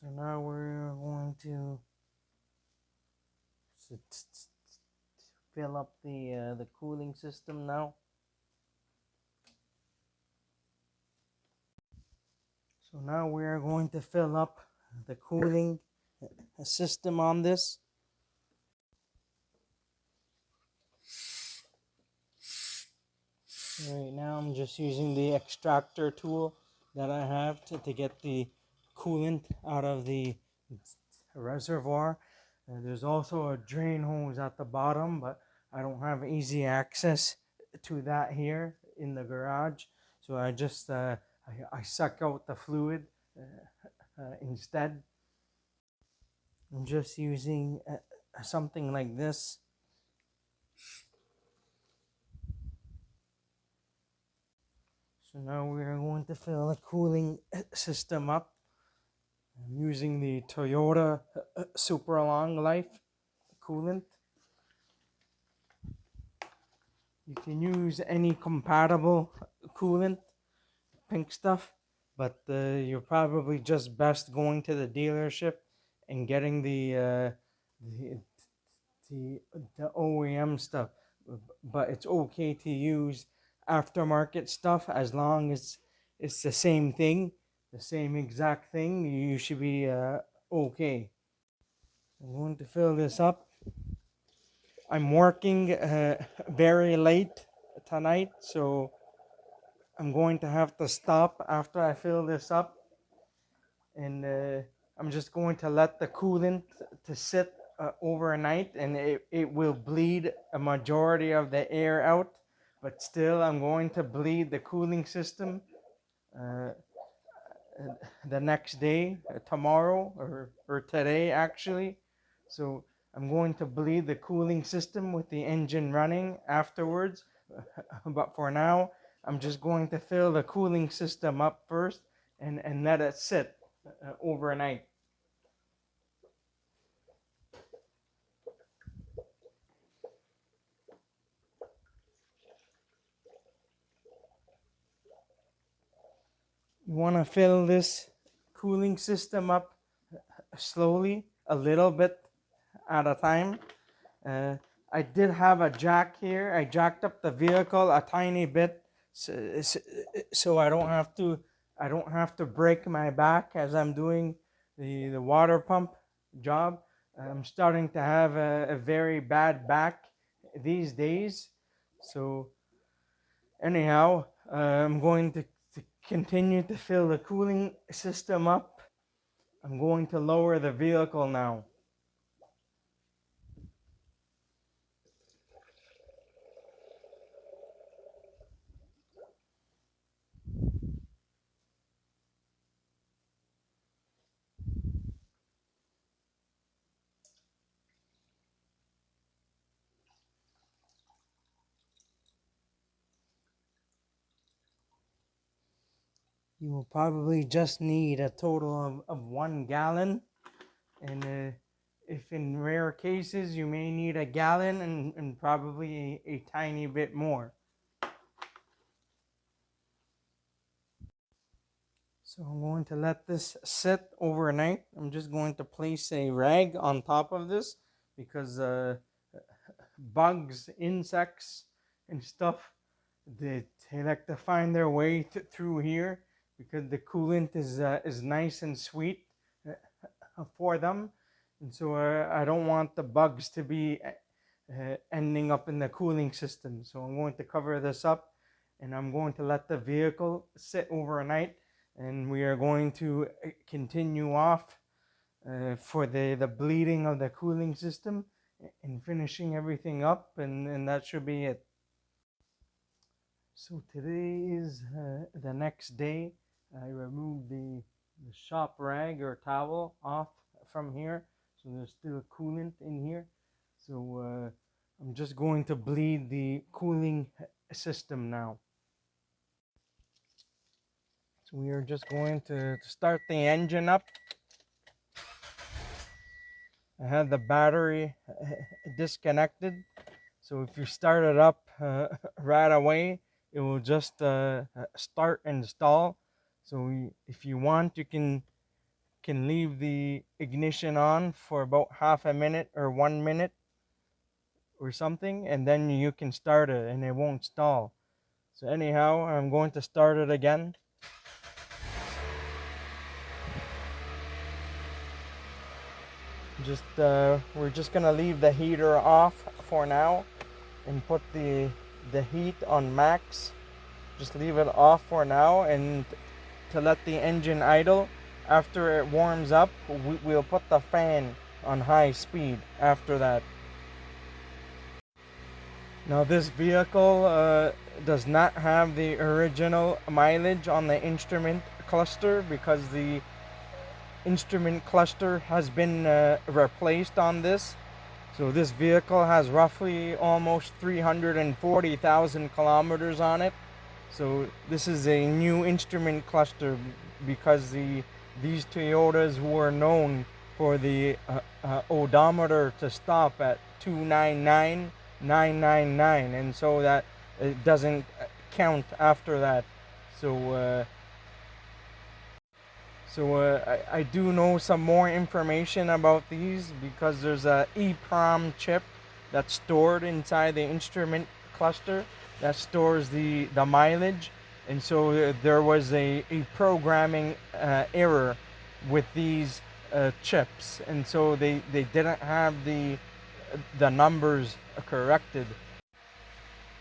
So now we're going to fill up the cooling system now. So now we are going to fill up the cooling system on this. Right now I'm just using the extractor tool that I have to get the coolant out of the reservoir. There's also a drain hose at the bottom, but I don't have easy access to that here in the garage. So I just I suck out the fluid instead. I'm just using something like this. So now we are going to fill the cooling system up. I'm using the Toyota Super Long Life coolant. You can use any compatible coolant, pink stuff, but you're probably just best going to the dealership and getting the, the OEM stuff. But it's okay to use aftermarket stuff as long as it's the same thing, the same exact thing. You should be okay. I'm going to fill this up. I'm working very late tonight, so I'm going to have to stop after I fill this up, and I'm just going to let the coolant to sit overnight, and it will bleed a majority of the air out, but still I'm going to bleed the cooling system uh, the next day, tomorrow, or today actually. So I'm going to bleed the cooling system with the engine running afterwards. But for now, I'm just going to fill the cooling system up first and let it sit overnight. You want to fill this cooling system up slowly, a little bit at a time. Uh, I did have a jack here. I jacked up the vehicle a tiny bit, so I don't have to break my back as I'm doing the water pump job. I'm starting to have a very bad back these days. So anyhow, I'm going to continue to fill the cooling system up. I'm going to lower the vehicle now. You will probably just need a total of 1 gallon. And if in rare cases you may need a gallon and probably a tiny bit more. So I'm going to let this sit overnight. I'm just going to place a rag on top of this because bugs, insects, and stuff, they like to find their way through here because the coolant is nice and sweet for them, and so I don't want the bugs to be ending up in the cooling system. So I'm going to cover this up, and I'm going to let the vehicle sit overnight, and we are going to continue off for the bleeding of the cooling system and finishing everything up, and that should be it. So today is the next day. I removed the shop rag or towel off from here, so there's still coolant in here. So I'm just going to bleed the cooling system now. So we are just going to start the engine up. I had the battery disconnected, so if you start it up right away, it will just start and stall. So if you want, you can leave the ignition on for about half a minute or 1 minute or something, and then you can start it and it won't stall. So anyhow, I'm going to start it again. We're just gonna leave the heater off for now and put the heat on max. Just leave it off for now and to let the engine idle. After it warms up, we'll put the fan on high speed after that. Now this vehicle does not have the original mileage on the instrument cluster because the instrument cluster has been replaced on this. So this vehicle has roughly almost 340,000 kilometers on it. So this is a new instrument cluster because these Toyotas were known for the odometer to stop at 299,999, and so that it doesn't count after that. So I do know some more information about these because there's a EEPROM chip that's stored inside the instrument cluster that stores the mileage, and so there was a programming error with these chips, and so they didn't have the numbers corrected.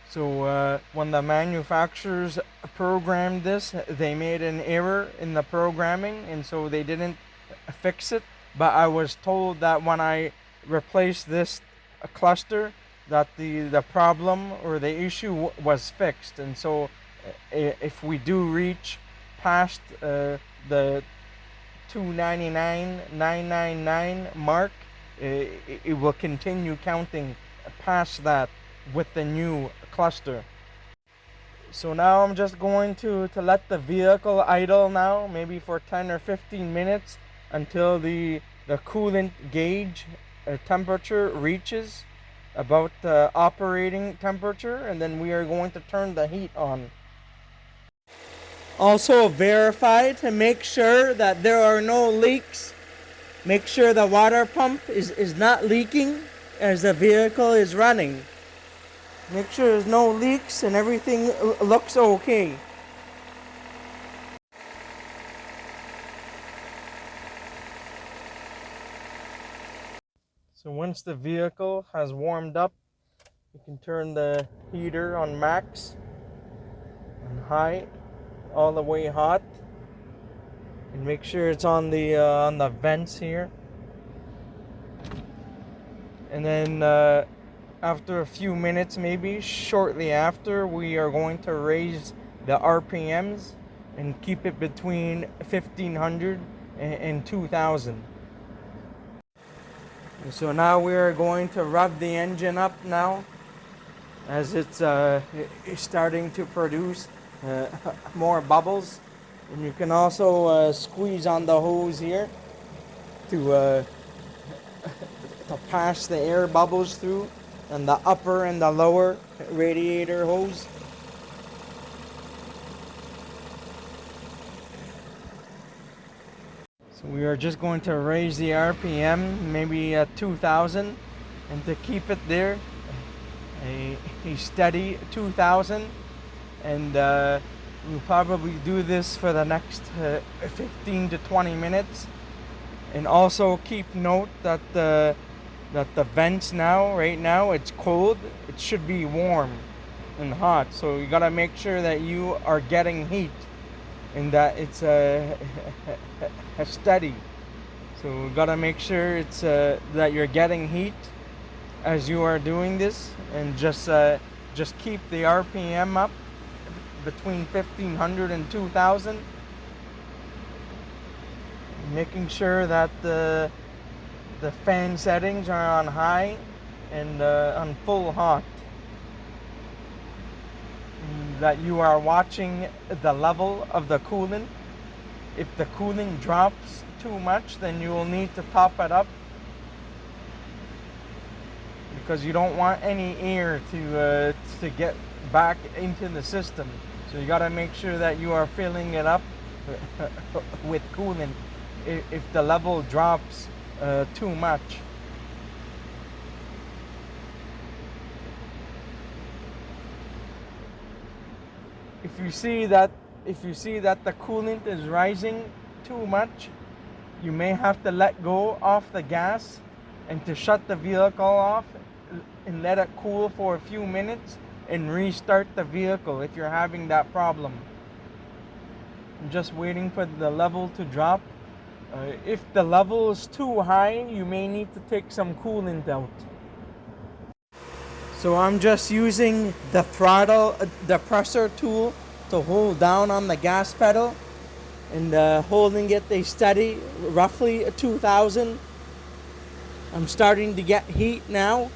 So when the manufacturers programmed this, they made an error in the programming, and so they didn't fix it. But I was told that when I replaced this cluster, that the problem or the issue was fixed. And so if we do reach past the 299,999 mark, it will continue counting past that with the new cluster. So now I'm just going to let the vehicle idle now, maybe for 10 or 15 minutes until the coolant gauge temperature reaches about operating temperature, and then we are going to turn the heat on. Also verify to make sure that there are no leaks. Make sure the water pump is not leaking as the vehicle is running. Make sure there's no leaks and everything looks okay. So once the vehicle has warmed up, you can turn the heater on max, on high, all the way hot, and make sure it's on the vents here. And then after a few minutes, maybe shortly after, we are going to raise the RPMs and keep it between 1500 and 2000. So now we are going to rev the engine up now as it's starting to produce more bubbles. And you can also squeeze on the hose here to pass the air bubbles through, and the upper and the lower radiator hose. So we are just going to raise the RPM maybe at 2000, and to keep it there a steady 2000, and we'll probably do this for the next 15 to 20 minutes. And also keep note that the vents now, right now, it's cold. It should be warm and hot. So you gotta make sure that you are getting heat and that it's steady. So we gotta make sure it's that you're getting heat as you are doing this, and just keep the RPM up between 1500 and 2000, making sure that the fan settings are on high and on full hot, that you are watching the level of the coolant. If the cooling drops too much, then you will need to top it up, because you don't want any air to get back into the system. So you got to make sure that you are filling it up with coolant if the level drops too much. If you see that the coolant is rising too much, you may have to let go off the gas and to shut the vehicle off and let it cool for a few minutes and restart the vehicle if you're having that problem. I'm just waiting for the level to drop. If the level is too high, you may need to take some coolant out. So I'm just using the throttle depressor tool to hold down on the gas pedal, and holding it a steady roughly 2000. I'm starting to get heat now,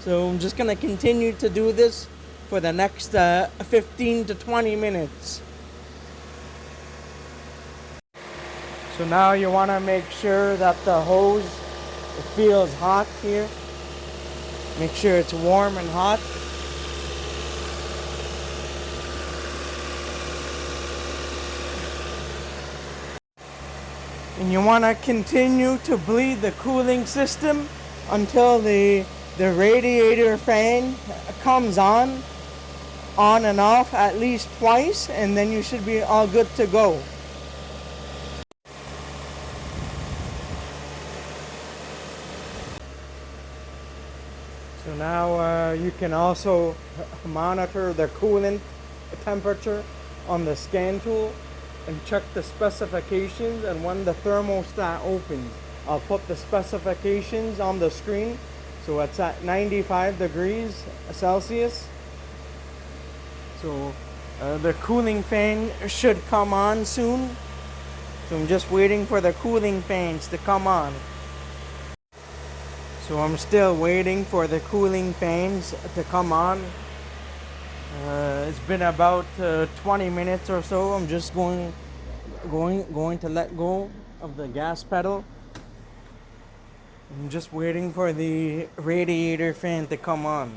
so I'm just gonna continue to do this for the next 15 to 20 minutes. So now you want to make sure that the hose feels hot here. Make sure it's warm and hot. And you want to continue to bleed the cooling system until the radiator fan comes on and off at least twice, and then you should be all good to go. So now you can also monitor the coolant temperature on the scan tool and check the specifications. And when the thermostat opens, I'll put the specifications on the screen. So it's at 95 degrees Celsius. So the cooling fan should come on soon. So I'm just waiting for the cooling fans to come on. So I'm still waiting for the cooling fans to come on. It's been about 20 minutes or so. I'm just going to let go of the gas pedal. I'm just waiting for the radiator fan to come on.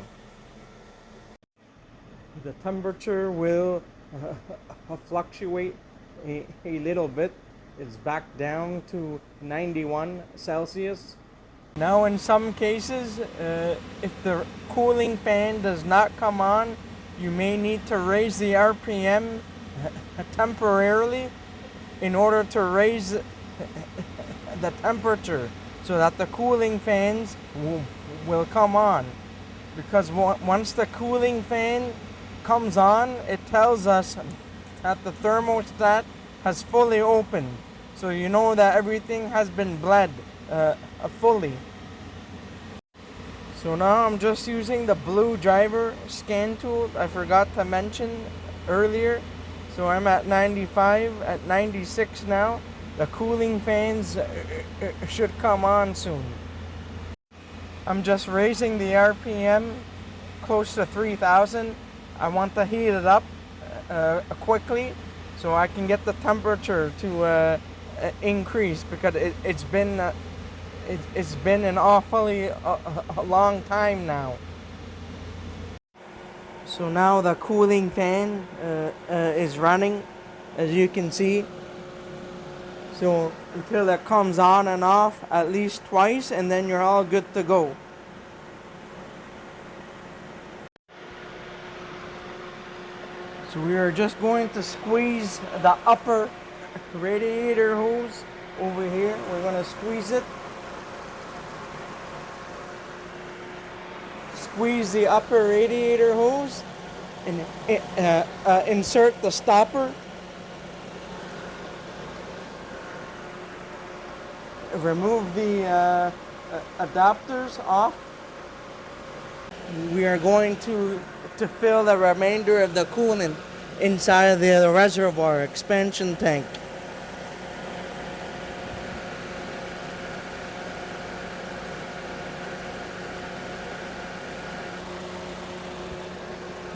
The temperature will fluctuate a little bit. It's back down to 91 Celsius. Now in some cases, if the cooling fan does not come on, you may need to raise the RPM temporarily in order to raise the temperature so that the cooling fans will come on. Because once the cooling fan comes on, it tells us that the thermostat has fully opened. So you know that everything has been bled fully. So now I'm just using the blue driver scan tool I forgot to mention earlier. So I'm at 95, at 96 now. The cooling fans should come on soon. I'm just raising the RPM close to 3000. I want to heat it up quickly so I can get the temperature to increase, because it's been an awfully a long time now. So now the cooling fan is running, as you can see. So until it comes on and off at least twice, and then you're all good to go. So we are just going to squeeze the upper radiator hose over here. We're going to squeeze it. Squeeze the upper radiator hose and insert the stopper. Remove the adapters off. We are going to fill the remainder of the coolant inside of the reservoir expansion tank.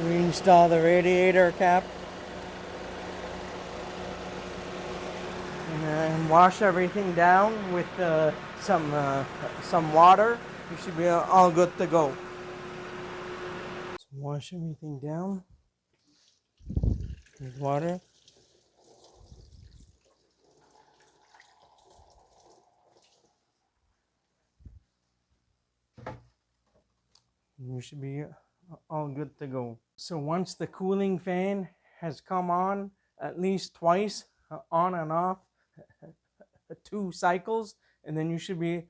Reinstall the radiator cap and wash everything down with some water. You should be all good to go. So wash everything down with water. You should be all good to go. So once the cooling fan has come on at least twice, on and off, 2 cycles, and then you should be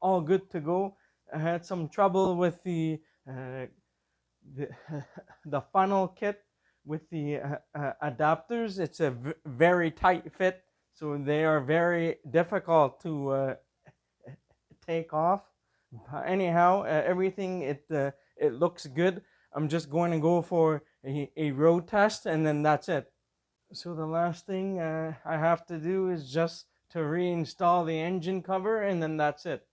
all good to go. I had some trouble with the the funnel kit with the adapters. It's a very tight fit, so they are very difficult to take off. Anyhow, everything it looks good. I'm just going to go for a road test, and then that's it. So the last thing I have to do is just to reinstall the engine cover, and then that's it.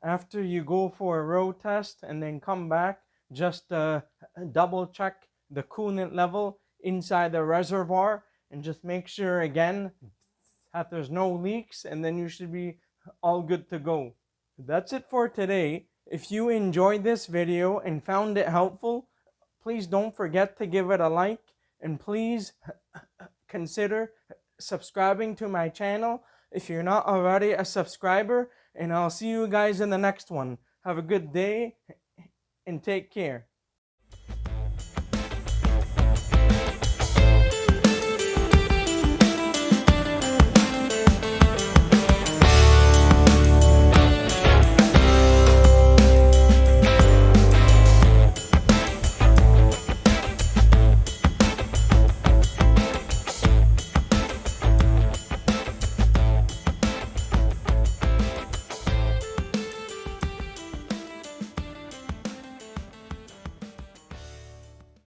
After you go for a road test and then come back, just double check the coolant level inside the reservoir and just make sure again that there's no leaks, and then you should be all good to go. That's it for today. If you enjoyed this video and found it helpful, please don't forget to give it a like, and please consider subscribing to my channel if you're not already a subscriber, and I'll see you guys in the next one. Have a good day and take care.